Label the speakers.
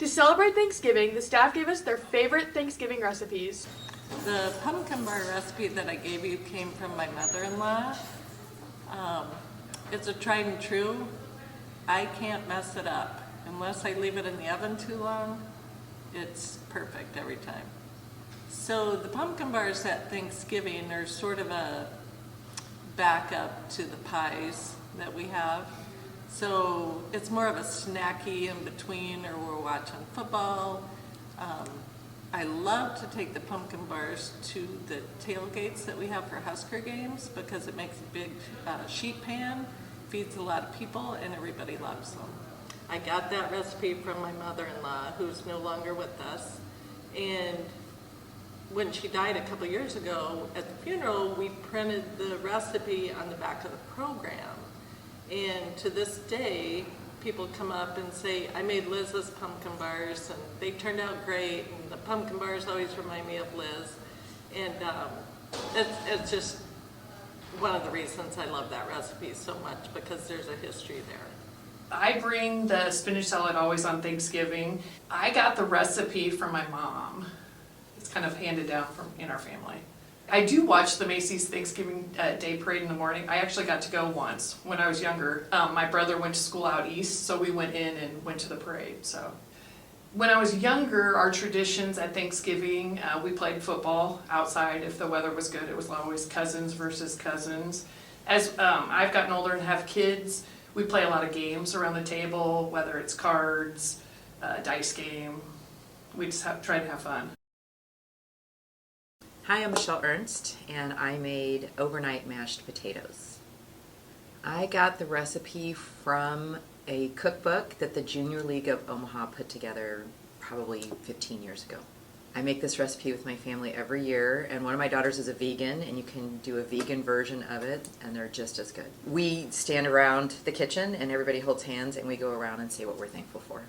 Speaker 1: To celebrate Thanksgiving, the staff gave us their favorite Thanksgiving recipes.
Speaker 2: The pumpkin bar recipe that I gave you came from my mother-in-law. It's a tried and true. I can't mess it up. Unless I leave it in the oven too long, it's perfect every time. So the pumpkin bars at Thanksgiving are sort of a backup to the pies that we have. So it's more of a snacky in between, or we're watching football. I love to take the pumpkin bars to the tailgates that we have for Husker games because it makes a big sheet pan, feeds a lot of people, and everybody loves them. I got that recipe from my mother-in-law, who's no longer with us. And when she died a couple years ago, at the funeral, we printed the recipe on the back of the program. And to this day, people come up and say, I made Liz's pumpkin bars, and they turned out great, and the pumpkin bars always remind me of Liz. And it's just one of the reasons I love that recipe so much, because there's a history there.
Speaker 3: I bring the spinach salad always on Thanksgiving. I got the recipe from my mom. It's kind of handed down from in our family. I do watch the Macy's Thanksgiving Day Parade in the morning. I actually got to go once when I was younger. My brother went to school out east, so we went in and went to the parade. So when I was younger, our traditions at Thanksgiving, we played football outside. If the weather was good, it was always cousins versus cousins. As I've gotten older and have kids, we play a lot of games around the table, whether it's cards, dice game. We just try to have fun.
Speaker 4: Hi, I'm Michelle Ernst, and I made overnight mashed potatoes. I got the recipe from a cookbook that the Junior League of Omaha put together probably 15 years ago. I make this recipe with my family every year, and one of my daughters is a vegan, and you can do a vegan version of it, and they're just as good. We stand around the kitchen, and everybody holds hands, and we go around and say what we're thankful for.